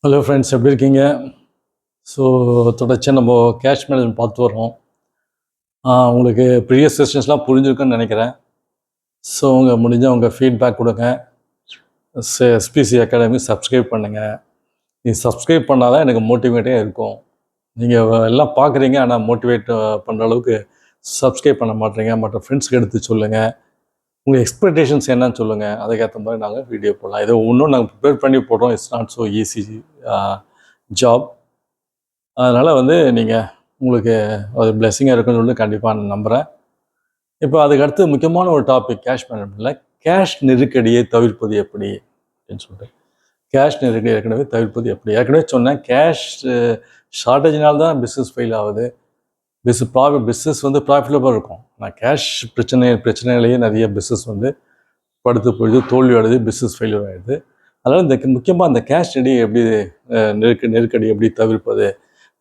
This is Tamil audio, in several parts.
ஹலோ ஃப்ரெண்ட்ஸ், எப்படி இருக்கீங்க? ஸோ தொடர்ச்சியாக நம்ம கேஷ் மேனேஜ்மெண்ட் பார்த்து வரோம். உங்களுக்கு ப்ரீவியஸ் செஷன்ஸ்லாம் புரிஞ்சிருக்குன்னு நினைக்கிறேன். ஸோ உங்கள் ஃபீட்பேக் கொடுங்க. எஸ்பிசி அகாடமி சப்ஸ்கிரைப் பண்ணுங்கள். நீங்கள் சப்ஸ்கிரைப் பண்ணால் தான் எனக்கு மோட்டிவேட்டாக இருக்கும். நீங்கள் எல்லாம் பார்க்குறீங்க, ஆனால் மோட்டிவேட் பண்ணுற அளவுக்கு சப்ஸ்கிரைப் பண்ண மாட்டேறீங்க. மற்ற ஃப்ரெண்ட்ஸ்க்கு எடுத்து சொல்லுங்கள். உங்கள் எக்ஸ்பெக்டேஷன்ஸ் என்னன்னு சொல்லுங்கள். அதுக்கேற்ற மாதிரி நாங்கள் வீடியோ போடலாம். இதை இன்னும் நாங்கள் ப்ரிப்பேர் பண்ணி போடுறோம். It's not so easy job. அதனால் நீங்கள் உங்களுக்கு ஒரு பிளெஸ்ஸிங்காக இருக்குன்னு சொல்லிட்டு கண்டிப்பாக நான் நம்புகிறேன். இப்போ அதுக்கு அடுத்து முக்கியமான ஒரு டாபிக் கேஷ் மேனேஜ்மெண்ட்டில் கேஷ் நெருக்கடியை தவிர்ப்பது எப்படி அப்படின்னு சொல்லிட்டு. கேஷ் நெருக்கடி ஏற்கனவே தவிர்ப்பது எப்படி ஏற்கனவே சொன்னேன். கேஷ் ஷார்ட்டேஜினால் தான் பிஸ்னஸ் ஃபெயில் ஆகுது. பிஸ்னஸ் ப்ராஃபிட்டபுளாக இருக்கும். ஆனால் கேஷ் பிரச்சனையிலேயே நிறைய பிஸ்னஸ் படுத்து போயிடுது, தோல்வி அடையுது, பிஸ்னஸ் ஃபெயிலியர் ஆகிடுது. அதனால் முக்கியமாக அந்த கேஷ் எப்படி நெருக்கடி எப்படி தவிர்ப்பது,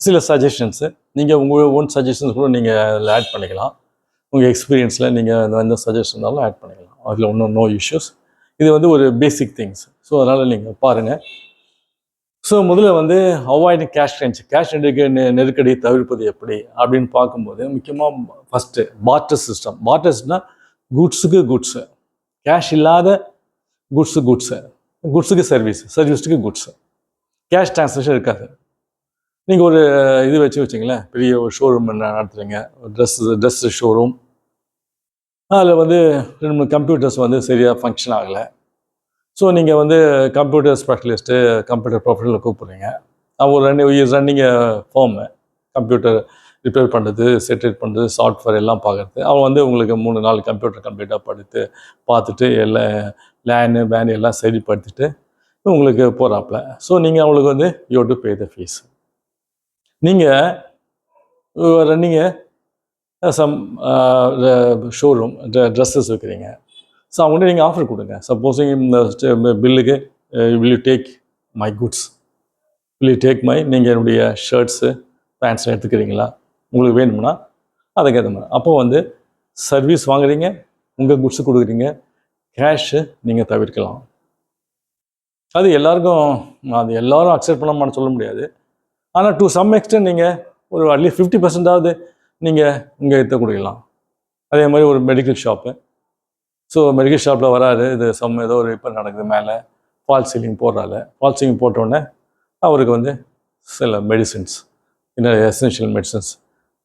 சில சஜஷன்ஸு நீங்கள் உங்கள் ஓன் சஜஷன்ஸ் கூட நீங்கள் அதில் ஆட் பண்ணிக்கலாம். உங்கள் எக்ஸ்பீரியன்ஸில் நீங்கள் எந்த சஜஷன் இருந்தாலும் ஆட் பண்ணிக்கலாம். அதில் ஒன்றும் நோ இஷ்யூஸ். இது ஒரு பேசிக் திங்ஸ். ஸோ அதனால் நீங்கள் பாருங்கள். ஸோ முதல்ல அவாய்டிங் கேஷ் நெருக்கடியை தவிர்ப்பது எப்படி அப்படின்னு பார்க்கும்போது முக்கியமாக ஃபஸ்ட்டு பார்ட்டர் சிஸ்டம். பார்ட்டர்ஸ்னால் குட்ஸுக்கு குட்ஸு, கேஷ் இல்லாத குட்ஸுக்கு சர்வீஸுக்கு குட்ஸு. கேஷ் டிரான்சாக்ஷன் இருக்காது. நீங்கள் ஒரு இது வச்சுங்களேன், பெரிய ஒரு ஷோரூம் நடத்துகிறீங்க, ட்ரெஸ்ஸு ஷோரூம். அதில் 2-3 கம்ப்யூட்டர்ஸ் சரியாக ஃபங்க்ஷன் ஆகலை. ஸோ நீங்கள் கம்ப்யூட்டர் ஸ்பெஷலிஸ்ட்டு, கம்ப்யூட்டர் ப்ரொஃபஷனல் கூப்பிட்றீங்க. ஒரு ரன்னிங் ஃபார்மு, கம்ப்யூட்டர் ரிப்பேர் பண்ணுறது, செட்டில் பண்ணுறது, சாஃப்ட்வேர் எல்லாம் பார்க்குறது. அவன் உங்களுக்கு 3-4 கம்ப்யூட்டர் கம்ப்ளீட்டாக பார்த்துட்டு எல்லாம் லேனு பேன் எல்லாம் சரிப்படுத்திட்டு உங்களுக்கு போகிறாப்புல. ஸோ நீங்கள் அவங்களுக்கு you to pay the fees. நீங்கள் ரன்னிங்க சம் ஷோரூம் ட்ரெஸ்ஸஸ் வைக்கிறீங்க. ஸோ அவங்கள்ட்ட நீங்கள் ஆஃபர் கொடுங்க. சப்போஸிங் இந்த பில்லுக்கு will you take my goods, நீங்கள் என்னுடைய ஷர்ட்ஸு பேண்ட்ஸ் எடுத்துக்கிறீங்களா, உங்களுக்கு வேணும்னா அதுக்கேற்ற மாதிரி. அப்போது சர்வீஸ் வாங்குறீங்க, உங்கள் குட்ஸு கொடுக்குறீங்க, கேஷு நீங்கள் தவிர்க்கலாம். அது எல்லோரும் அக்செப்ட் பண்ணாமல் சொல்ல முடியாது. ஆனால் டு சம் எக்ஸ்டென்ட் நீங்கள் ஒரு அட்லீஸ்ட் 50% நீங்கள் இங்கே எடுத்து கொடுக்கலாம். அதே மாதிரி ஒரு மெடிக்கல் ஷாப்பு. ஸோ மெடிக்கல் ஷாப்பில் வராது, இது ஏதோ ஒரு ரிப்பேர் நடக்குது, மேலே ஃபால் சீலிங் போட்டோடனே அவருக்கு சில மெடிசின்ஸ், இன்னும் எசென்ஷியல் மெடிசன்ஸ்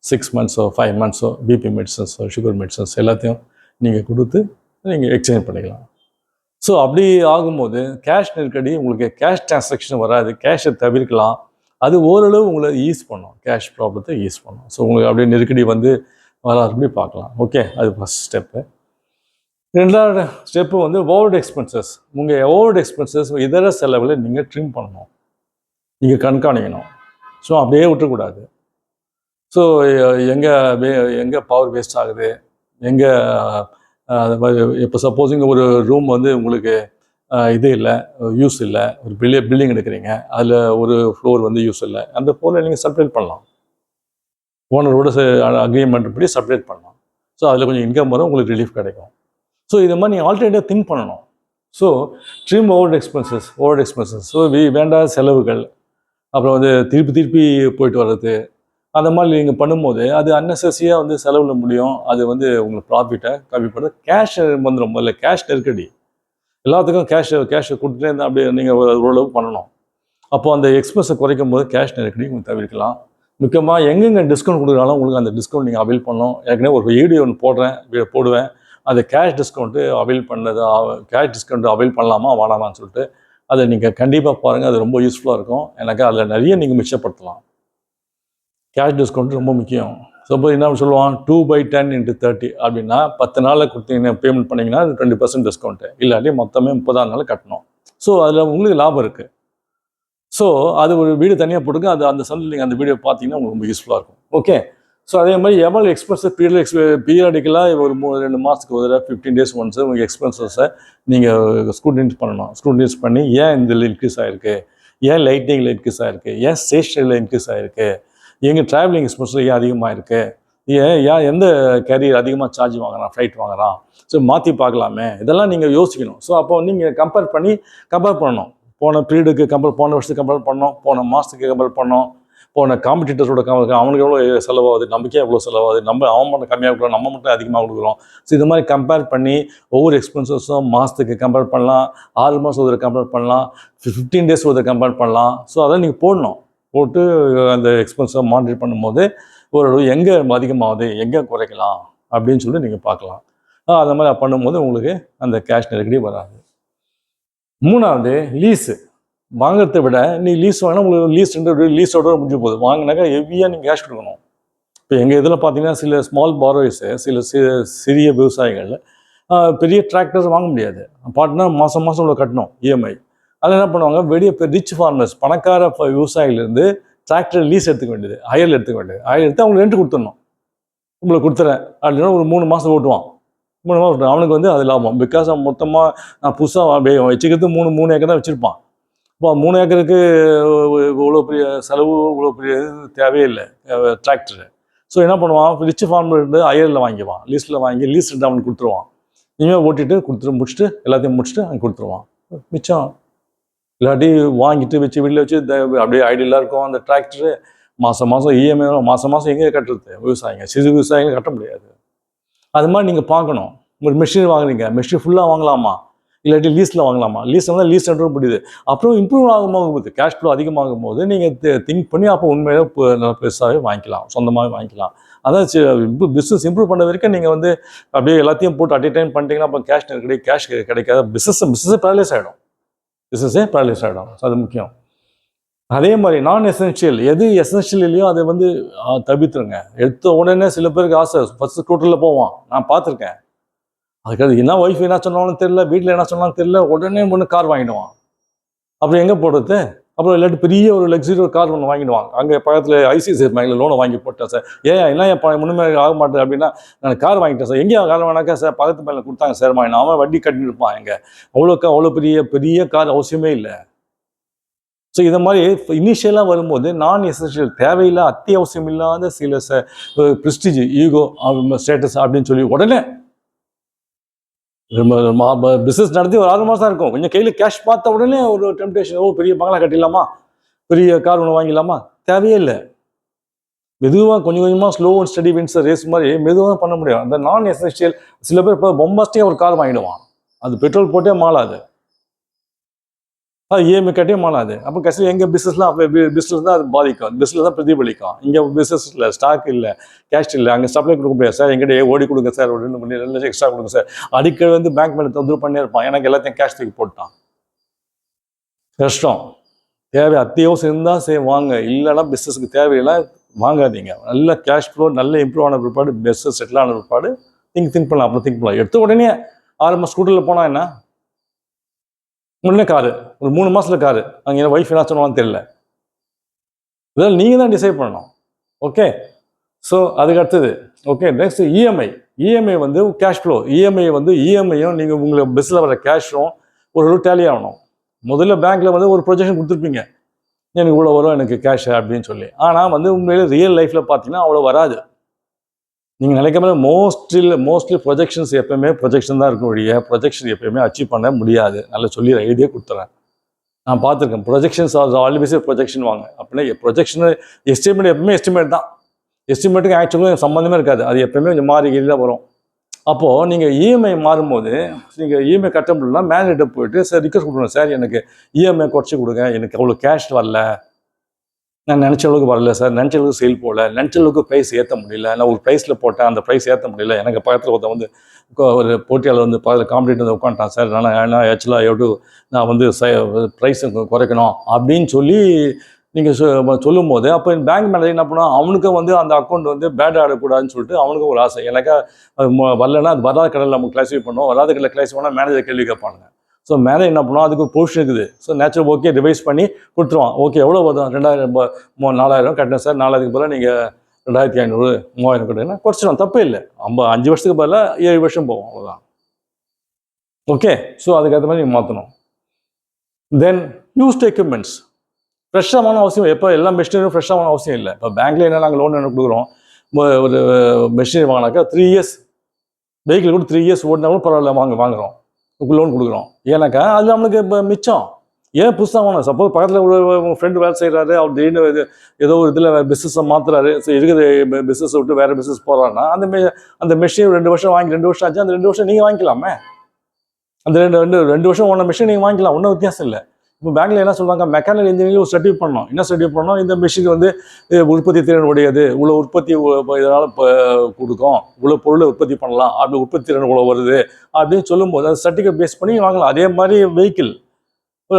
6 மந்த்ஸோ 5 மந்த்ஸோ பிபி மெடிசன்ஸோ சுகர் மெடிசன்ஸ் எல்லாத்தையும் நீங்கள் கொடுத்து நீங்கள் எக்ஸ்சேஞ்ச் பண்ணிக்கலாம். ஸோ அப்படி ஆகும்போது கேஷ் நெருக்கடி, உங்களுக்கு கேஷ் டிரான்சாக்ஷன் வராது, கேஷை தவிர்க்கலாம். அது ஓரளவு உங்களை ஈஸ் பண்ணும், கேஷ் ப்ராப்ளத்தை ஈஸ் பண்ணும். ஸோ உங்களுக்கு அப்படியே நெருக்கடி வராது பார்க்கலாம். ஓகே, அது ஃபஸ்ட் ஸ்டெப்பு. ரெண்டாவது ஸ்டெப்பு ஓவர்ட் எக்ஸ்பென்சஸ். உங்கள் ஓவர்ட் எக்ஸ்பென்சஸ் இதர செலவில் நீங்கள் ட்ரிம் பண்ணணும், நீங்கள் கண்காணிக்கணும். ஸோ அப்படியே விட்டுறக்கூடாது. ஸோ எங்கே பவர் வேஸ்ட் ஆகுது, எங்கே இப்போ சப்போஸிங் ஒரு ரூம் உங்களுக்கு இது இல்லை, யூஸ் இல்லை, ஒரு பில்டிங் எடுக்கிறீங்க, அதில் ஒரு ஃப்ளோர் யூஸ் இல்லை, அந்த ஃப்ளோரில் நீங்கள் செப்பரேட் பண்ணலாம். ஓனரோட அக்ரிமெண்ட் படி செப்பரேட் பண்ணலாம். ஸோ அதில் கொஞ்சம் இன்கம் வரும், உங்களுக்கு ரிலீஃப் கிடைக்கும். ஸோ இது மாதிரி நீங்கள் ஆல்டர்னேட்டிவ் திங்க் பண்ணணும். So trim overt expenses. So வேண்டாத செலவுகள், அப்புறம் திருப்பி போயிட்டு வர்றது, அந்த மாதிரி நீங்கள் பண்ணும்போது அது அன்னெசரியாக செலவில் முடியும். அது உங்களுக்கு ப்ராஃபிட்டை கம்மிப்படுது. கேஷ் முதல்ல கேஷ் நெருக்கடி. எல்லாத்துக்கும் கேஷை கொடுத்துட்டே இருந்தால் அப்படியே நீங்கள் ஓரளவு பண்ணணும். அப்போது அந்த எக்ஸ்பென்ஸை குறைக்கும் போது கேஷ் நெருக்கடி உங்களுக்கு தவிர்க்கலாம். முக்கியமாக எங்கெங்கே டிஸ்கவுண்ட் கொடுக்குறாலும் உங்களுக்கு அந்த டிஸ்கவுண்ட் நீங்கள் அவைல் பண்ணணும். ஏற்கனவே ஒரு வீடியோ ஒன்று போடுவேன். அந்த கேஷ் டிஸ்கவுண்ட்டு அவைல் பண்ணலாமா வேணாமான்னு சொல்லிட்டு அதை நீங்கள் கண்டிப்பாக பாருங்கள். அது ரொம்ப யூஸ்ஃபுல்லாக இருக்கும். எனக்கு அதில் நிறைய நீங்கள் மிச்சப்படுத்தலாம். கேஷ் டிஸ்கவுண்ட் ரொம்ப முக்கியம். சப்போஸ் என்ன சொல்லுவான், 2/10 × 30 அப்படின்னா 10 நாளில் கொடுத்தீங்கன்னா பேமெண்ட் பண்ணிங்கன்னா 20% டிஸ்கவுண்ட்டு, இல்லாட்டி மொத்தமே 30 நாள் கட்டணும். ஸோ அதில் உங்களுக்கு லாபம் இருக்குது. ஸோ அது ஒரு வீடியோ தனியாக போட்டுங்க. அது அந்த சந்தில் நீங்கள் அந்த வீடியோ பார்த்தீங்கன்னா உங்களுக்கு ரொம்ப யூஸ்ஃபுல்லாக இருக்கும். ஓகே, ஸோ அதே மாதிரி எவ்வளோ எக்ஸ்பென்சஸ் பீரியடிக்கலாக ஒரு 2 மாதத்துக்கு ஒரு 15 days ஒன்ஸ் உங்கள் எக்ஸ்பென்சஸை நீங்கள் ஸ்க்ரூட்டினைஸ் பண்ணி ஏன் இதில் இன்க்ரீஸ் ஆகிருக்கு, ஏன் லைட்டிங்கில் இன்க்ரீஸ் ஆகிருக்கு, ஏன் ஸ்டேஷனரியில் இன்க்ரீஸ் ஆகிருக்கு, எங்கள் ட்ராவலிங் எக்ஸ்பென்ஸில் ஏன் அதிகமாக இருக்குது, எந்த கேரியர் அதிகமாக சார்ஜ் வாங்குறான், ஃப்ளைட் வாங்குறான், ஸோ மாற்றி பார்க்கலாமே, இதெல்லாம் நீங்கள் யோசிக்கணும். ஸோ அப்போ நீங்கள் கம்பேர் பண்ணணும். போன பீரியடுக்கு போன வருஷத்துக்கு கம்பேர் பண்ணோம், போன மாதத்துக்கு கம்பேர் பண்ணோம், போன காம்படிட்டர்ஸோட அவனுக்கு எவ்வளோ செலவாகுது, நமக்கே எவ்வளோ செலவாகுது, அவன் மட்டும் கம்மியாக கொடுக்குறோம், நம்ம மட்டும் அதிகமாக கொடுக்குறோம். ஸோ இது மாதிரி கம்பேர் பண்ணி ஒவ்வொரு எக்ஸ்பென்சஸும் மாதத்துக்கு கம்பேர் பண்ணலாம், 6 மாதம் ஒரு கம்பேர் பண்ணலாம், 15 டேஸ் ஒரு கம்பேர் பண்ணலாம். ஸோ அதெல்லாம் நீங்கள் போட்டு அந்த எக்ஸ்பென்ஸை மானிட்டர் பண்ணும்போது ஓரளவு எங்கே அதிகமாகுது, எங்கே குறைக்கலாம் அப்படின்னு சொல்லி நீங்கள் பார்க்கலாம். அந்த மாதிரி பண்ணும்போது உங்களுக்கு அந்த கேஷ் நெருக்கடி வராது. 3வது லீஸு. வாங்கிறத விட நீ லீஸ் வாங்கினா உங்களுக்கு லீஸோட முடிஞ்சு போகுது. வாங்கினாக்கா ஹெவியாக நீங்கள் கேஷ் கொடுக்கணும். இப்போ எங்கள் இதில் பார்த்தீங்கன்னா சில ஸ்மால் பாரோயர்ஸு, சில சிறிய விவசாயிகள் பெரிய டிராக்டர்ஸ் வாங்க முடியாது. பாட்டுனா மாதம் இவ்வளோ கட்டணும் இஎம்ஐ. அதில் என்ன பண்ணுவாங்க, வெளியே ரிச் ஃபார்மர்ஸ், பணக்கார விவசாயிலேருந்து டிராக்டர் லீஸ் எடுத்துக்க வேண்டியது, ஹையரில் எடுத்துக்க வேண்டியது. ஹையர் எடுத்து அவங்களுக்கு ரெண்ட் கொடுத்துடணும். உங்களுக்கு கொடுத்துறேன் அப்படின்னா ஒரு 3 மாதம் ஓட்டுவான். 3 மாதம் ஓட்டுவான். அவனுக்கு வந்து அது லாபம். பிகாஸ் அவன் மொத்தமாக நான் புதுசாக வச்சுக்கிறது 3 ஏக்கர் தான் வச்சுருப்பான். இப்போ 3 ஏக்கருக்கு இவ்வளோ பெரிய செலவு, இவ்வளோ பெரிய இது தேவையில்லை டிராக்டரு. ஸோ என்ன பண்ணுவான், ரிச் ஃபார்மர் ஹையரில் வாங்கிக்குவான், லீஸில் வாங்கி லீஸ் ரெண்டு அவனுக்கு கொடுத்துருவான். இனிமேல் ஓட்டிட்டு முடிச்சுட்டு எல்லாத்தையும் முடிச்சுட்டு அங்கே கொடுத்துருவான். மிச்சம் இல்லாட்டி வாங்கிட்டு வச்சு வீட்டில் வச்சு அப்படியே ஐடியலாக இருக்கும் அந்த டிராக்டரு. மாதம் இஎம்ஐ மாதம் எங்கே கட்டுறது? விவசாயிங்க, சிறு விவசாயிங்க கட்ட முடியாது. அது மாதிரி நீங்கள் பார்க்கணும். ஒரு மெஷின் வாங்குறீங்க, மெஷின் ஃபுல்லாக வாங்கலாமா, இல்லாட்டி லீஸில் வாங்கலாமா? லீஸ் வந்து லீஸ் சென்டர் முடியுது. அப்புறம் இம்ப்ரூவ் ஆகும்போது கேஷ் ஃப்ளோ அதிகமாகும் போது நீங்கள் திங்க் பண்ணி அப்போ உண்மையிலே நல்லா பெருசாகவே வாங்கிக்கலாம், சொந்தமாகவே வாங்கிக்கலாம். அதான் பிஸ்னஸ் இம்ப்ரூவ் பண்ண வரைக்கும் நீங்கள் வந்து அப்படியே எல்லாத்தையும் போட்டு அட் டைம் பண்ணிட்டீங்கன்னா அப்போ கேஷ் கிடைக்காது. பிஸ்னஸே பேரலைஸ் ஆகிடும். அது முக்கியம். அதே மாதிரி நான் எசென்ஷியல், எது எசென்ஷியல் இல்லையோ அதை வந்து தவிர்த்துருங்க. எடுத்த உடனே சில பேருக்கு ஆசை ஃபர்ஸ்ட் ஸ்கூட்டரில் போவான், நான் பார்த்துருக்கேன். அதுக்கு என்ன ஒய்ஃப் என்ன சொன்னாலும் தெரியல, வீட்டில் என்ன சொன்னாலும் தெரியல, உடனே ஒன்று கார் வாங்கிடுவான். அப்புறம் எங்கே போடுறது? அப்புறம் இல்லாட்டி பெரிய ஒரு லக்ஸரி கார் ஒன்று வாங்கிடுவாங்க. அங்கே பக்கத்தில் ஐசிஐசிஐ பேங்க்ல லோனை வாங்கி போட்டேன் சார். என்ன என் முன்னுமே ஆக மாட்டேன் அப்படின்னா, நான் கார் வாங்கிட்டேன் சார். எங்கேயும் கார் வாங்கினாக்கா சார் பக்கத்து பேங்க்ல கொடுத்தாங்க சார், அவன் வட்டி கட்டின்னு இருப்பான். எங்கே அவ்வளோ பெரிய கார் அவசியமே இல்லை. ஸோ இதை மாதிரி இனிஷியலாக வரும்போது நான் எசென்ஷியல், தேவையில்லை அத்தியாவசியம் இல்லாத சில ப்ரெஸ்டீஜ், ஈகோ, ஸ்டேட்டஸ் அப்படின்னு சொல்லி உடனே பிஸ்னஸ் நடத்தி ஒரு 6 மாதம் இருக்கும், கொஞ்சம் கையில் கேஷ் பார்த்த உடனே ஒரு டெம்டேஷன், பெரிய பங்களா கட்டிடலாமா, பெரிய கார் ஒன்று வாங்கிடலாமா? தேவையே இல்லை. மெதுவாக கொஞ்சமாக slow and steady wins race மாதிரி மெதுவாக பண்ண முடியும். அந்த நான் எசென்ஷியல் சில பேர் இப்போ பொம்பாஸ்டியாக ஒரு கார் வாங்கிடுவான், அது பெட்ரோல் போட்டே மாளாது, அது இஎம்ஐ கட்டே மாளாது. அப்போ கஷ்டம் எங்கள் பிஸ்னஸ் தான் அது பாதிக்கும், பிஸ்னஸ் தான் பிரதிபலிக்கும். இங்கே பிஸ்னஸ் இல்லை, ஸ்டாக் இல்லை, கேஷ் இல்லை, அங்கே சப்ளை கொடுக்க முடியாது சார், எங்கிட்ட ஓடி கொடுங்க சார், ஒரு 2 லட்சம் எக்ஸ்ட்ரா கொடுங்க சார். அடிக்கடி வந்து பேங்க் மேலே தொந்தரவு பண்ணி இருப்பான், எனக்கு எல்லாத்தையும் கேஷ் தூக்கி போட்டான். கஷ்டம். தேவை அத்தியாவசியம் இருந்தால் வாங்க, இல்லைன்னா பிஸ்னஸுக்கு தேவையில்லை வாங்காதீங்க. நல்ல கேஷ் ஃப்ளோ நல்ல இம்ப்ரூவ் ஆன பிற்பாடு, பிஸ்னஸ் செட்டில் ஆன பிற்பாடு திங்க் பண்ணலாம். அப்புறம் திங்க் பண்ணலாம். எடுத்த உடனே 6 மாதம் ஸ்கூட்டரில் போனால் என்ன, உடனே காரு, ஒரு 3 மாதத்தில் காரு, அங்கே ஒய்ஃப் என்ன சொன்னாலும் தெரியல. இதெல்லாம் நீங்கள் தான் டிசைட் பண்ணணும். ஓகே, ஸோ அதுக்கு அடுத்தது ஓகே. நெக்ஸ்ட் இஎம்ஐ வந்து கேஷ் ஃப்ளோ. இஎம்ஐயும் நீங்கள் உங்களுக்கு பஸ்ஸில் வர கேஷும் ஒரு டேலி ஆகணும். முதல்ல பேங்க்கில் வந்து ஒரு ப்ரொஜெக்ஷன் கொடுத்துருப்பீங்க, எனக்கு இவ்வளோ வரும் எனக்கு கேஷ் அப்படின்னு சொல்லி. ஆனால் வந்து உண்மையிலே ரியல் லைஃப்பில் பார்த்தீங்கன்னா அவ்வளோ வராது. நீங்கள் நினைக்காம மோஸ்ட்லி ப்ரொஜெக்ஷன்ஸ் எப்போயுமே ப்ரொஜெக்ஷன் தான் இருக்கும் ஒழிய ப்ரொஜெக்ஷன் எப்போயுமே அச்சீவ் பண்ண முடியாது. நல்லா சொல்லி ஐடியா கொடுத்துறேன். நான் பார்த்துருக்கேன். ப்ரொஜெக்ஷன்ஸ் ஆல்வேஸ் ப்ரொஜெக்ஷன் வாங்க அப்படின்னா ப்ரொஜெக்ஷன் எஸ்டிமேட் எப்பவுமே எஸ்டிமேட் தான். எஸ்டிமேட்டுக்கு ஆக்சுவலாக சம்மந்தமே இருக்காது, அது எப்போயுமே கொஞ்சம் மாறி தான் வரும். அப்போது நீங்கள் இஎம்ஐ மாறும்போது நீங்கள் இஎம்ஐ கட்ட முடியலன்னா மேனேஜர்கிட்ட போயிட்டு சார் ரிக்வெஸ்ட் கொடுக்கணும், சார் எனக்கு இஎம்ஐ குறைச்சி கொடுங்க, எனக்கு அவ்வளோ கேஷ் வரல, நான் நினச்ச அளவுக்கு வரல சார், நினச்ச அளவுக்கு சேல் போகல, நினச்ச அளவுக்கு ப்ரைஸ் ஏற்ற முடியல, நான் ஒரு ப்ரைஸில் போட்டேன் அந்த ப்ரைஸ் ஏற்ற முடியல, எனக்கு பக்கத்தில் ஒருத்தன் வந்து ஒரு போட்டியாளர் வந்து பக்கத்தில் காம்படிட்டர் வந்து உட்காந்துட்டான் சார், நான் ஆக்சுவலாக நான் வந்து ப்ரைஸ் குறைக்கணும் அப்படின்னு சொல்லி நீங்கள் சொல்லும் போது அப்போ பேங்க் மேனேஜர் என்ன பண்ணால் அவனுக்கும் வந்து அந்த அக்கௌண்ட் வந்து பேட் ஆடக்கூடாதுன்னு சொல்லிட்டு அவனுக்கும் ஒரு ஆசை. எனக்கு வரலன்னா அது வராத கடலில் நம்ம கிளாஸிஃபை பண்ணுவோம், வராத கடலில் கிளாஸிஃபை பண்ணால் மேனேஜர் கேள்வி கேட்பானுங்க. ஸோ மேலே என்ன பண்ணுவோம், அதுக்கு ஒரு பொசிஷன் இருக்குது. ஸோ நேச்சுரல் ஓகே ரிவைஸ் பண்ணி கொடுத்துருவான். ஓகே எவ்வளோ வரும், 2000 4000 கட்டினேன் சார், 4000க்கு பதிலாக நீங்கள் 2500 3000 கட்டினா குறைச்சிடும், தப்பே இல்லை. 5 வருஷத்துக்கு பதிலாக 7 வருஷம் போகும், அவ்வளோதான். ஓகே, ஸோ அதுக்கேற்ற மாதிரி நீங்கள் மாற்றணும். தென் யூஸ்ட் எக்யூப்மெண்ட்ஸ் ஃப்ரெஷ்ஷாக வாங்க அவசியம். எப்போ எல்லா மெஷினரியும் ஃப்ரெஷ்ஷாக வாங்க அவசியம் இல்லை. இப்போ பேங்க்கில் என்ன நாங்கள் லோன் என்ன கொடுக்குறோம், ஒரு மெஷினரி வாங்கினாக்கா 3 இயர்ஸ் வெஹிக்கிள் கூட 3 இயர்ஸ் ஓடினா கூட பரவாயில்ல வாங்குகிறோம், லோன் கொடுக்குறோம். ஏன்னாக்கா அது நம்மளுக்கு இப்போ மிச்சம். ஏன் புதுசாக வாங்கணும்? சப்போஸ் பக்கத்தில் உங்கள் ஃப்ரெண்டு வேலை செய்கிறாரு, அவர் திடீர்னு ஏதோ ஒரு இதில் பிஸ்னஸை மாற்றுறாரு, ஸோ இருக்கிற பிஸ்னஸை விட்டு வேறு பிஸ்னஸ் போகிறாருன்னா அந்த மெஷின் 2 வருஷம் வாங்கி 2 வருஷம் ஆச்சு, அந்த 2 வருஷம் நீங்கள் வாங்கிக்கலாமே. அந்த ரெண்டு வருஷம் ஓன மிஷின் நீங்கள் வாங்கிக்கலாம், ஒன்றும் வித்தியாசம் இல்லை. இப்போ பேங்க்ல என்ன சொல்கிறாங்க, மெக்கானிக்கல் இன்ஜினியரிங் ஒரு சர்டிஃபிகேட் பண்ணணும். என்ன சர்டிஃபிகேட் பண்ணணும்? இந்த மிஷின் வந்து உற்பத்தி திறன் உடையது, இவ்வளோ உற்பத்தி இதனால் கொடுக்கும், இவ்வளோ பொருளை உற்பத்தி பண்ணலாம், அப்படி உற்பத்தி திறன் இவ்வளோ வருது அப்படின்னு சொல்லும்போது அது சர்டிஃபிகேட் பேஸ் பண்ணி வாங்கலாம். அதே மாதிரி வெஹிக்கிள்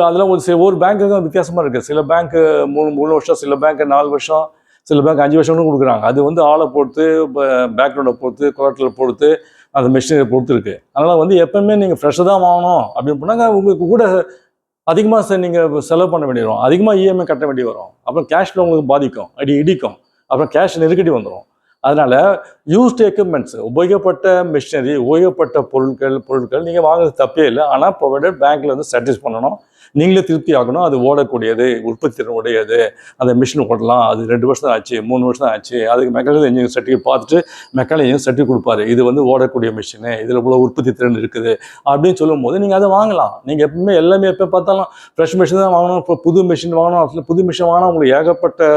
அதெல்லாம் ஒரு பேங்க்கு வித்தியாசமாக இருக்குது. சில பேங்க்கு 3 வருஷம், சில பேங்க்கு 4 வருஷம், சில பேங்க் 5 வருஷம்னு கொடுக்குறாங்க. அது வந்து ஆளை பொறுத்து, பேக்ரவுண்டை பொறுத்து, குவார்ட்டரில் பொறுத்து, அந்த மிஷினை பொறுத்து இருக்குது. அதனால் வந்து எப்பவுமே நீங்கள் ஃப்ரெஷ்ஷாக தான் வாங்கணும் அப்படின்னு பண்ணாங்க. உங்களுக்கு கூட அதிகமாக நீங்கள் செலவு பண்ண வேண்டி வரும், அதிகமாக இஎம்ஐ கட்ட வேண்டி வரும், அப்புறம் கேஷில் உங்களுக்கு பாதிக்கும், இடிக்கும், அப்புறம் கேஷ் நெருக்கடி வந்துடும். அதனால் யூஸ்டு எக்யூப்மெண்ட்ஸ், உபயோகப்பட்ட மிஷினரி, உபயோகப்பட்ட பொருட்கள் நீங்கள் வாங்குறது தப்பே இல்லை. ஆனால் ப்ரொவைடட் பேங்க்கில் வந்து சாட்டிஸ் பண்ணணும், நீங்களே திருப்தி ஆகணும். அது ஓடக்கூடியது, உற்பத்தி திறன் உடையது, அந்த மிஷின் ஓடலாம், அது 2 வருஷம் தான் ஆச்சு, 3 வருஷம் தான் ஆச்சு, அதுக்கு மெக்கானிக்கல் இன்ஜினியரிங் சர்டிஃபிகேட் பார்த்துட்டு மெக்கானிக்கல் இன்ஜினியரிங் சர்டிஃபிகேட் கொடுப்பாரு, இது வந்து ஓடக்கூடிய மிஷினு, இதில் இவ்வளோ உற்பத்தி திறன் இருக்குது அப்படின்னு சொல்லும்போது நீங்கள் அதை வாங்கலாம். நீங்கள் எப்பவுமே எல்லாமே எப்போ பார்த்தாலும் ஃப்ரெஷ் மிஷின் தான் வாங்கணும், இப்போ புது மிஷின் வாங்கணும், அதில் புது மிஷின் வாங்கினா உங்களுக்கு ஏகப்பட்ட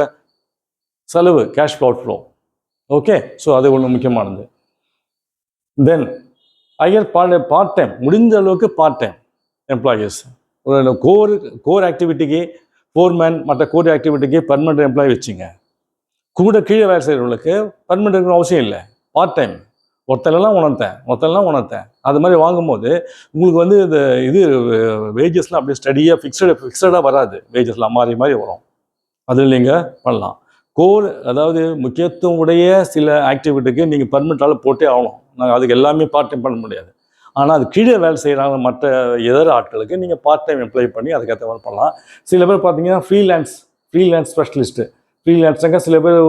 செலவு, கேஷ் அவுட்ஃப்ளோ. ஓகே, ஸோ அது ஒன்று முக்கியமானது. தென் ஐயர் பார்ட் டைம், முடிஞ்ச அளவுக்கு பார்ட் டைம் எம்ப்ளாயீஸ், ஒரு கோர் ஆக்டிவிட்டிக்கு ஃபோர்மேன், மற்ற கோர் ஆக்டிவிட்டிக்கு பர்மனெண்ட் எம்ப்ளாயி வச்சுங்க. கூட கீழே வேலை செய்கிறவங்களுக்கு பர்மனெண்ட் இருக்கணும் அவசியம் இல்லை, பார்ட் டைம். ஒருத்தரெல்லாம் உணர்த்தேன் அது மாதிரி வாங்கும்போது உங்களுக்கு வந்து இது வேஜஸ்லாம் அப்படியே ஸ்டடியாக ஃபிக்ஸடாக வராது, வேஜஸ்லாம் மாறி வரும். அதில் நீங்கள் பண்ணலாம். கோர், அதாவது முக்கியத்துவம் உடைய சில ஆக்டிவிட்டிக்கு நீங்கள் பர்மனெண்ட்டால் போட்டே ஆகணும். நாங்கள் அதுக்கு எல்லாமே பார்ட் டைம் பண்ண முடியாது. ஆனால் அது கீழே வேலை செய்கிறாங்க மற்ற இதர ஆட்களுக்கு நீங்கள் பார்ட் டைம் எம்ப்ளாய் பண்ணி அதுக்கேற்ற மாதிரி பண்ணலாம். சில பேர் பார்த்தீங்கன்னா ஃப்ரீலான்ஸ் ஸ்பெஷலிஸ்ட்டு, ஃப்ரீலான்ஸாக சில பேர்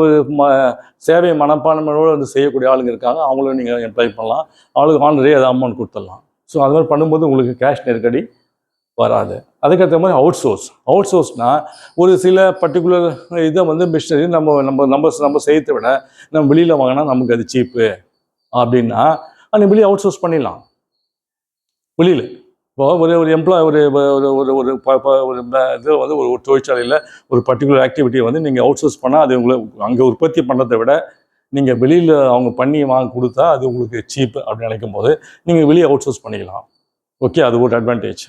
சேவை மனப்பான்மையோடு வந்து செய்யக்கூடிய ஆளுங்க இருக்காங்க, அவங்களும் நீங்கள் எம்ப்ளாய் பண்ணலாம். அவங்களுக்கு ஆல்ரெடி அதை அமௌண்ட் கொடுத்துடலாம். ஸோ அது மாதிரி பண்ணும்போது உங்களுக்கு கேஷ் நெருக்கடி வராது. அதுக்கேற்ற மாதிரி அவுட் சோர்ஸ்னால் ஒரு சில பர்டிகுலர் இதை வந்து மிஷினரி நம்ம செய்யறதை விட நம்ம வெளியில் வாங்கினா நமக்கு அது சீப்பு அப்படின்னா அந்த வெளியே அவுட் சோர்ஸ் பண்ணிடலாம். வெளியில் இப்போ ஒரு எம்ப்ளாய் ஒரு இது வந்து ஒரு தொழிற்சாலையில் ஒரு பர்டிகுலர் ஆக்டிவிட்டியை வந்து நீங்கள் அவுட் சோர்ஸ் பண்ணால் அது அங்கே உற்பத்தி பண்ணுறதை விட நீங்கள் வெளியில் அவங்க பண்ணி கொடுத்தா அது உங்களுக்கு சீப்பு அப்படின்னு நினைக்கும் போது நீங்கள் வெளியே அவுட் சோர்ஸ் பண்ணிக்கலாம். ஓகே, அது ஒரு அட்வான்டேஜ்.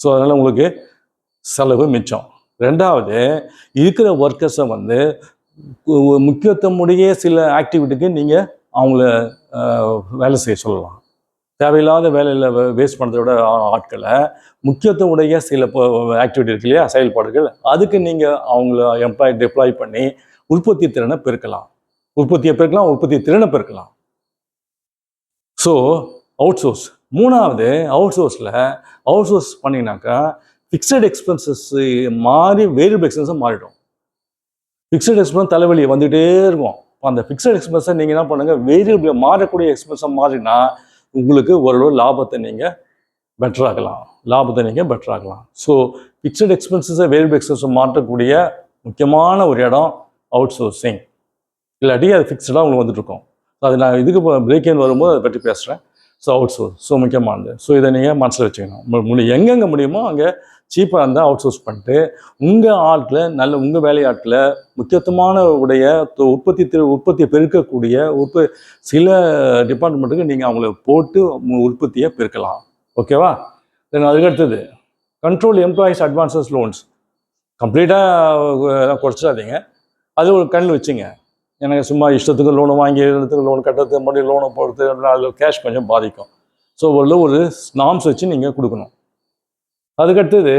ஸோ அதனால் உங்களுக்கு செலவு மிச்சம். ரெண்டாவது, இருக்கிற ஒர்க்கர்ஸை வந்து முக்கியத்துவமுடைய சில ஆக்டிவிட்டிக்கு நீங்கள் அவங்கள வேலை செய்ய சொல்லலாம். தேவையில்லாத வேலையில் வேஸ்ட் பண்ணுறதோட ஆட்களை முக்கியத்துவம் உடைய சில ஆக்டிவிட்டி இருக்கு இல்லையா, செயல்பாடுகள், அதுக்கு நீங்கள் அவங்கள டிப்ளாய் பண்ணி உற்பத்தி திறனை பெருக்கலாம், உற்பத்தி திறனை பெருக்கலாம். So out source. மூணாவது, அவுட் சோர்ஸ் பண்ணிங்கனாக்கா ஃபிக்ஸட் எக்ஸ்பென்சஸ் மாறி வேரியபிள் எக்ஸ்பென்ஸாக மாறிடும். ஃபிக்ஸட் எக்ஸ்பென்ஸ் தலைவலி வந்துகிட்டே இருக்கும். அந்த ஃபிக்ஸட் எக்ஸ்பென்ஸை நீங்கள் என்ன பண்ணுங்கள், வேரியபிள் மாறக்கூடிய எக்ஸ்பென்ஸாக மாறினா உங்களுக்கு ஓரளவு லாபத்தை நீங்கள் பெட்டராகலாம். ஸோ ஃபிக்ஸட் எக்ஸ்பென்சஸை வேரியபிள் எக்ஸ்பென்ஸை மாற்றக்கூடிய முக்கியமான ஒரு இடம் அவுட் சோர்சிங். இல்லாட்டி அது ஃபிக்ஸடாக உங்களுக்கு வந்துட்டுருக்கும். அது நான் இதுக்கு பிரேக் வரும்போது அதை பற்றி பேசுகிறேன். ஸோ அவுட் சோர்ஸ் முக்கியமானது. ஸோ இதை நீங்கள் மனசில் வச்சுக்கணும். எங்கெங்கே முடியுமோ அங்கே சீப்பாக இருந்தால் அவுட் சோர்ஸ் பண்ணிட்டு உங்கள் ஆட்களை உங்கள் வேலையாட்களை முக்கியத்துவமான உடைய உற்பத்தியை பெருக்கக்கூடிய சில டிபார்ட்மெண்ட்டுக்கு நீங்கள் அவங்கள போட்டு உற்பத்தியை பெருக்கலாம். ஓகேவா? தென் அதுக்கடுத்தது கண்ட்ரோல் எம்ப்ளாயீஸ் அட்வான்சஸ் லோன்ஸ். கம்ப்ளீட்டாக குறைச்சிடாதீங்க, அது ஒரு கண் வச்சுங்க. எனக்கு சும்மா இஷ்டத்துக்கு லோனை வாங்கி லோன் கட்டுறதுக்கு மறுபடியும் லோனை போடுறது அதில் கேஷ் கொஞ்சம் பாதிக்கும். ஸோ ஒரு நார்ம்ஸ் வச்சு நீங்கள் கொடுக்கணும். அதுக்கடுத்தது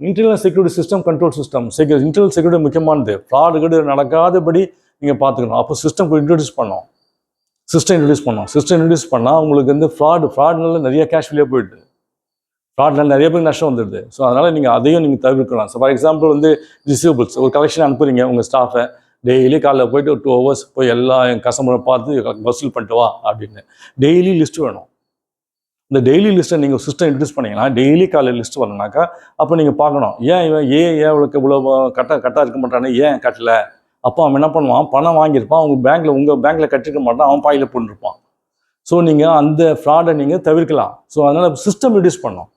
internal security system, control system. Internal security முக்கியமானது. ஃப்ராடு நடக்காதபடி நீங்கள் பார்த்துக்கணும். அப்போ சிஸ்டம் இன்ட்ரடியூஸ் பண்ணோம். சிஸ்டம் இன்ட்ரடியூஸ் பண்ணால் உங்களுக்கு வந்து ஃப்ராட்னால நிறைய கேஷ் வெளியே போயிடுது, ஃப்ராட்னால நிறைய பேருக்கு நஷ்டம் வந்துடுது. ஸோ அதனால் நீங்கள் அதையும் நீங்கள் தவிர்க்கலாம். ஸோ ஃபார் எக்ஸாம்பிள் வந்து ரிசீவபிள்ஸ் ஒரு கலெக்ஷன் அனுப்புறீங்க, உங்கள் ஸ்டாஃபை டெய்லி காலைல போயிட்டு ஒரு 2 hours போய் எல்லா என் கஸ்டமரை பார்த்து வசூல் பண்ணிட்டு வா அப்படின்னு டெய்லி லிஸ்ட்டு வேணும். இந்த டெய்லி லிஸ்ட்டை நீங்கள் சிஸ்டம் இன்ட்ரடியூஸ் பண்ணிங்கன்னா டெய்லி காலையில் லிஸ்ட் வரணுனாக்கா அப்போ நீங்கள் பார்க்கணும், ஏன் இவளுக்கு இவ்வளோ கரெக்டாக இருக்க மாட்டானே, ஏன் கட்டலை. அப்போ அவன் என்ன பண்ணுவான், பணம் வாங்கியிருப்பான், உங்கள் பேங்க்கில் கட்டிருக்க மாட்டான், அவன் பாயில் போட்டுருப்பான். ஸோ நீங்கள் அந்த ஃப்ராடை நீங்கள் தவிர்க்கலாம். ஸோ அதனால் சிஸ்டம் இன்ட்ரடியூஸ் பண்ணணும்.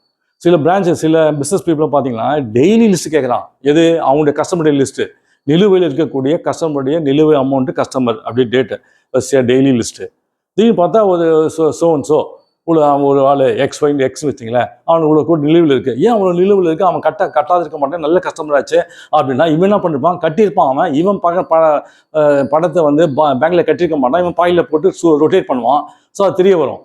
சில பிரான்ச்சஸ் சில பிஸ்னஸ் பீப்புளை பார்த்தீங்கன்னா டெய்லி லிஸ்ட் கேட்குறான். எது அவங்களுடைய கஸ்டமருடைய லிஸ்ட்டு, நிலுவையில் இருக்கக்கூடிய கஸ்டமருடைய நிலுவை அமௌண்ட்டு கஸ்டமர் அப்படி டேட்டு டெய்லி லிஸ்ட்டு. திடீர்னு பார்த்தா ஒரு ஸோ ஒரு ஆள் எக்ஸ் வச்சிங்களேன், அவனுக்கு இவ்வளோ கூட நிலுவையில் இருக்குது. ஏன் அவ்வளோ நிலுவையில் இருக்குது? அவன் கட்டாதிருக்க மாட்டேன், நல்ல கஸ்டமர் ஆச்சு அப்படின்னா இவன் என்ன பண்ணிருப்பான், கட்டியிருப்பான். அவன் இவன் பணத்தை வந்து பேங்க்கில் கட்டியிருக்க மாட்டான், இவன் பாயில் போட்டு ரொட்டேட் பண்ணுவான். ஸோ அது தெரிய வரும்.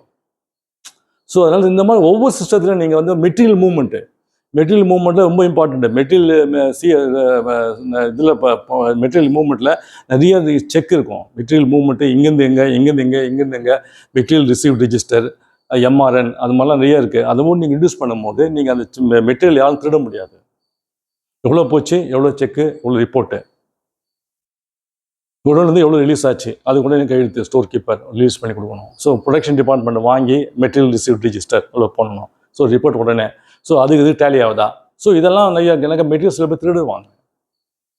ஸோ அதனால் இந்த மாதிரி ஒவ்வொரு சிஸ்டத்துலையும் நீங்கள் வந்து மெட்டீரியல் மூவ்மெண்ட்டில் ரொம்ப இம்பார்ட்டண்ட்டு. இதில் மெட்டீரியல் மூவ்மெண்ட்டில் நிறைய செக் இருக்கும். மெட்டீரியல் மூவ்மெண்ட்டு இங்கேருந்து எங்கே மெட்டீரியல் ரிசீவ் ரிஜிஸ்டர், எம்ஆர்என், அது மாதிரிலாம் நிறைய இருக்குது. அதுவும் நீங்கள் இன்ட்யூஸ் பண்ணும்போது நீங்கள் அந்த மெட்டீரியல் யாரும் திருட முடியாது. எவ்வளோ போச்சு, எவ்வளோ செக்கு, எவ்வளோ ரிப்போர்ட்டு, உடனே எவ்வளோ ரிலீஸ் ஆச்சு, அது கூட எனக்கு கையெழுத்து ஸ்டோர் கீப்பர் ரிலீஸ் பண்ணி கொடுக்கணும். ஸோ ப்ரொடக்ஷன் டிபார்ட்மெண்ட் வாங்கி மெட்டீரியல் ரிசீவ் ரிஜிஸ்டர் இவ்வளோ பண்ணணும். ஸோ ரிப்போர்ட் உடனே. ஸோ இது டேலி ஆகுதா? ஸோ இதெல்லாம் நிறைய எனக்கு மெட்டீரியல் சில பேர் திருடுவாங்க.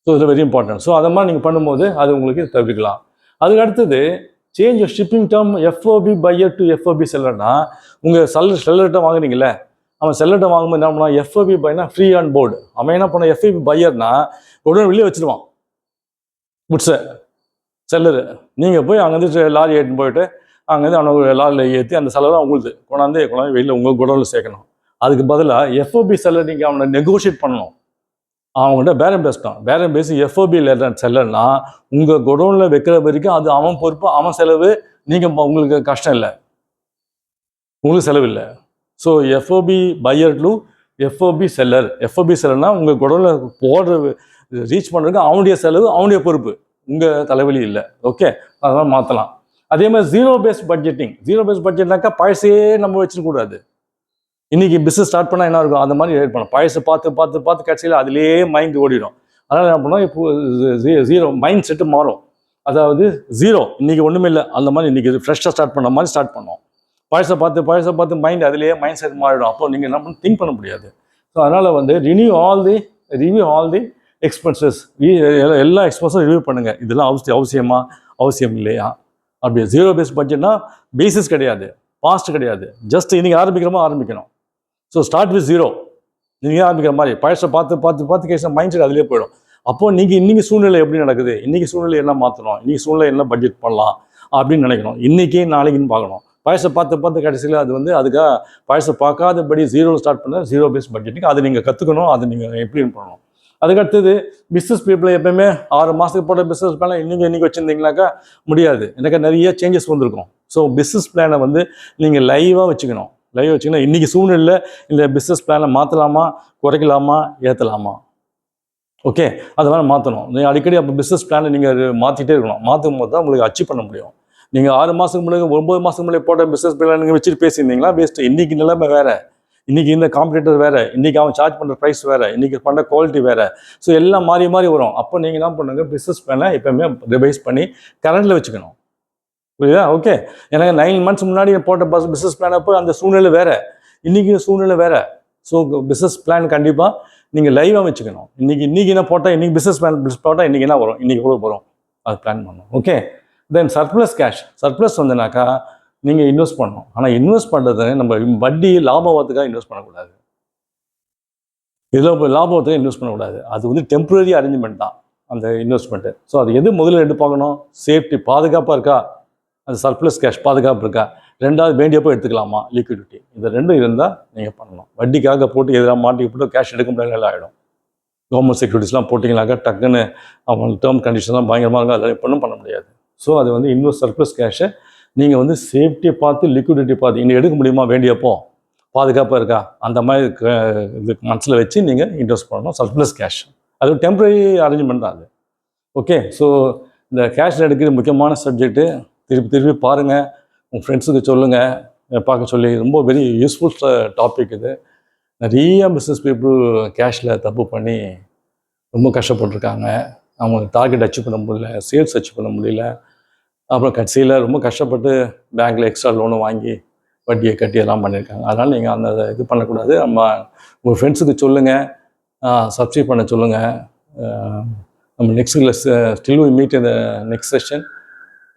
ஸோ இது வெரி இம்பார்ட்டன்ட். ஸோ அதை மாதிரி நீங்கள் பண்ணும்போது அது உங்களுக்கு தவிர்க்கலாம். அதுக்கு அடுத்தது change shipping term FOB buyer to FOB செல்லர்னா, உங்கள் செல்லர்கிட்ட வாங்குறீங்களே, அவன் செல்லர்கிட்ட வாங்கும்போது என்ன பண்ணால் எஃப்ஓபி பையனா ஃப்ரீ ஆன் போர்டு. அவன் என்ன பண்ண எஃப்ஓபி பையர்னா உடனே வெளியே வச்சுருவான் குட்ஸை. செல்லரு நீங்கள் போய் அங்கேருந்து லாரி ஏற்றின்னு போயிட்டு அங்கேருந்து அவனை லாரியில் ஏற்றி அந்த செலவை அவங்களுக்கு கொண்டாந்து வெளியில் உங்கள் குடோனில் சேர்க்கணும். அதுக்கு பதிலாக எஃப்ஓபி செல்லர் நீங்கள் அவனை நெகோஷியேட் பண்ணணும். அவங்கள்ட்ட பேரம் பேசணும். பேரம் பேசி எஃப்ஓபி செல்லர்னா உங்கள் குடோனில் வைக்கிற வரைக்கும் அது அவன் பொறுப்பு, அவன் செலவு. நீங்கள் உங்களுக்கு கஷ்டம் இல்லை, உங்களுக்கு செலவு இல்லை. So FOB buyer to FOB செல்லர்னா உங்கள் குடோனில் போடுற ரீச் பண்ணுறதுக்கு அவனுடைய செலவு, அவனுடைய பொறுப்பு, உங்கள் தலைவலி இல்லை. ஓகே, அதெல்லாம் மாற்றலாம். அதே மாதிரி ஜீரோ பேஸ்ட் பட்ஜெட்னாக்கா பழசே நம்ம வச்சிருக்கூடாது. இன்றைக்கி பிஸ்னஸ் ஸ்டார்ட் பண்ணால் என்ன இருக்கும், அந்த மாதிரி ஏட் பண்ணணும். பழசை பார்த்து கடைசியில் அதிலே மைண்ட் ஓடிடும். அதனால் என்ன பண்ணோம், இப்போ ஜீரோ மைண்ட் செட்டு மாறும். அதாவது ஜீரோ, இன்றைக்கி ஒன்றுமே இல்லை, அந்த மாதிரி இன்றைக்கி ஃப்ரெஷ்ஷாக ஸ்டார்ட் பண்ண மாதிரி ஸ்டார்ட் பண்ணோம். பழசை பார்த்து மைண்ட் அதிலேயே மைண்ட் செட் மாறிடும். அப்போ நீங்கள் என்ன பண்ண திங்க் பண்ண முடியாது. ஸோ அதனால் வந்து ரிவ்யூ ஆல் தி எக்ஸ்பென்சஸ், எல்லா எக்ஸ்பென்ஸும் ரிவ்யூ பண்ணுங்கள். இதெல்லாம் அவசியம் இல்லையா? அப்படி ஜீரோ பேஸ்ட் பட்ஜெட்னா பேசிஸ் கிடையாது, பாஸ்ட் கிடையாது. ஜஸ்ட் இன்றைக்கி ஆரம்பிக்கணும். So start with zero. நீங்கள் ஆரம்பிக்கிற மாதிரி பழசை பார்த்து கேஸ் மைண்ட் செட் அதிலே போயிடும். அப்போது நீங்கள் இன்றைக்கி சூழ்நிலை எப்படி நடக்குது, இன்றைக்கி சூழ்நிலை என்ன மாற்றணும், இன்றைக்கி சூழ்நிலை என்ன பட்ஜெட் பண்ணலாம் அப்படின்னு நினைக்கணும். இன்றைக்கி நாளைக்குன்னு பார்க்கணும். பழசை பார்த்து கடைசியில் அது வந்து அதுக்காக பழசை பார்க்காதபடி ஜீரோ ஸ்டார்ட் பண்ண ஜீரோ பேஸ்ட் பட்ஜெட்டுக்கு அதை நீங்கள் கற்றுக்கணும், அதை நீங்கள் இம்ப்ளிமெண்ட் பண்ணணும். அதுக்கடுத்தது பிஸ்னஸ் பீப்புளை எப்போயுமே 6 மாதத்துக்கு போட்ட பிஸ்னஸ் பிளானை இன்றைக்கி வச்சுருந்தீங்கனாக்கா முடியாது. எனக்கு நிறைய சேஞ்சஸ் வந்திருக்கும். ஸோ பிஸ்னஸ் பிளானை வந்து நீங்கள் லைவாக வச்சுக்கணும். இன்றைக்கி சூழ்நிலையில் இந்த பிஸ்னஸ் பிளானை மாற்றலாமா, குறைக்கலாமா, ஏற்றலாமா? ஓகே, அது மாதிரி மாற்றணும். நீங்கள் அடிக்கடி அப்போ பிஸ்னஸ் பிளானை நீங்கள் மாற்றிட்டே இருக்கணும். மாற்றும் போது தான் உங்களுக்கு அச்சீவ் பண்ண முடியும். நீங்கள் 6 மாதத்துக்கு முன்னாடி 9 மாதத்துக்கு முன்னாடி போட்ட பிஸ்னஸ் பிளான் நீங்கள் வச்சுட்டு பேசியிருந்தீங்களா வேஸ்ட்டு. இன்றைக்கி நிலைமை வேறு, இன்றைக்கி இந்த காம்படிட்டர் வேறு, இன்றைக்கி அவன் சார்ஜ் பண்ணுற ப்ரைஸ் வேறு, இன்றைக்கி பண்ணுற குவாலிட்டி வேறு. ஸோ எல்லாம் மாறி வரும். அப்போ நீங்கள் என்ன பண்ணுங்கள், பிஸ்னஸ் பிளானை எப்போயுமே ரிவைஸ் பண்ணி கரண்டில் வச்சுக்கணும். புரியுதா? ஓகே, எனக்கு 9 months முன்னாடி போட்ட பிஸ்னஸ் பிளான் அப்போ அந்த சூழ்நிலை வேறு, இன்றைக்கி சூழ்நிலை வேறு. ஸோ பிஸ்னஸ் பிளான் கண்டிப்பாக நீங்கள் லைவாக வச்சுக்கணும். இன்றைக்கி என்ன போட்டால், இன்றைக்கி பிஸ்னஸ் பிளான் போட்டால் இன்றைக்கி என்ன வரும், இன்றைக்கி எவ்வளோ வரும், அது பிளான் பண்ணணும். ஓகே, தென் சர்ப்ளஸ் வந்துனாக்கா நீங்கள் இன்வெஸ்ட் பண்ணணும். ஆனால் இன்வெஸ்ட் பண்ணுறது நம்ம வட்டி லாபத்துக்காக இன்வெஸ்ட் பண்ணக்கூடாது. இதில் லாபத்துக்காக இன்வெஸ்ட் பண்ணக்கூடாது. அது வந்து டெம்பரரி அரேஞ்ச்மெண்ட் தான் அந்த இன்வெஸ்ட்மெண்ட்டு. ஸோ அது எது முதல்ல எடுத்து பார்க்கணும், சேஃப்டி, பாதுகாப்பாக இருக்கா, அந்த சர்ப்ளஸ் கேஷ் பாதுகாப்பு இருக்கா, ரெண்டாவது வேண்டியப்போ எடுத்துக்கலாமா, லிக்விடிட்டி, இது ரெண்டும் இருந்தால் நீங்கள் பண்ணணும். வட்டிக்காக போட்டு எதிராக மாட்டி போட்டு கேஷ் எடுக்க முடியாத ஆகிடும். கவர்மெண்ட் செக்யூரிட்டிஸ்லாம் போட்டிங்கனாக்கா டக்குன்னு அவங்க டேர்ம் கண்டிஷன்லாம் பயங்கரமாக இருக்கும், அதெல்லாம் எப்படின்னு பண்ண முடியாது. ஸோ அது வந்து சர்ப்ளஸ் கேஷை நீங்கள் வந்து சேஃப்டியை பார்த்து, லிக்விடிட்டி பார்த்து, இன்னும் எடுக்க முடியுமா, வேண்டியப்போ பாதுகாப்பாக இருக்கா, அந்த மாதிரி இது மனசில் வச்சு நீங்கள் இன்வெஸ்ட் பண்ணணும். சர்ப்ளஸ் கேஷ் அது டெம்பரரி அரேஞ்ச்மெண்ட் தான் அது. ஓகே, ஸோ இந்த கேஷில் எடுக்கிறது முக்கியமான சப்ஜெக்ட்டு. திருப்பி பாருங்கள், உங்கள் ஃப்ரெண்ட்ஸுக்கு சொல்லுங்கள், பார்க்க சொல்லி. ரொம்ப வெரி யூஸ்ஃபுல் டாபிக் இது. நிறைய பிஸ்னஸ் பீப்புள் கேஷில் தப்பு பண்ணி ரொம்ப கஷ்டப்பட்டுருக்காங்க. அவங்க டார்கெட் அச்சீவ் பண்ண முடியல, சேல்ஸ் அச்சீவ் பண்ண முடியல. அப்புறம் கடைசியில் ரொம்ப கஷ்டப்பட்டு பேங்க்கில் எக்ஸ்ட்ரா லோனு வாங்கி வட்டியை கட்டி எல்லாம் பண்ணியிருக்காங்க. அதனால் நீங்கள் அந்த இது பண்ணக்கூடாது. உங்கள் ஃப்ரெண்ட்ஸுக்கு சொல்லுங்கள், சப்ஸ்கிரைப் பண்ண சொல்லுங்கள். நம்ம next still we meet in the next session.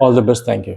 All the best. Thank you.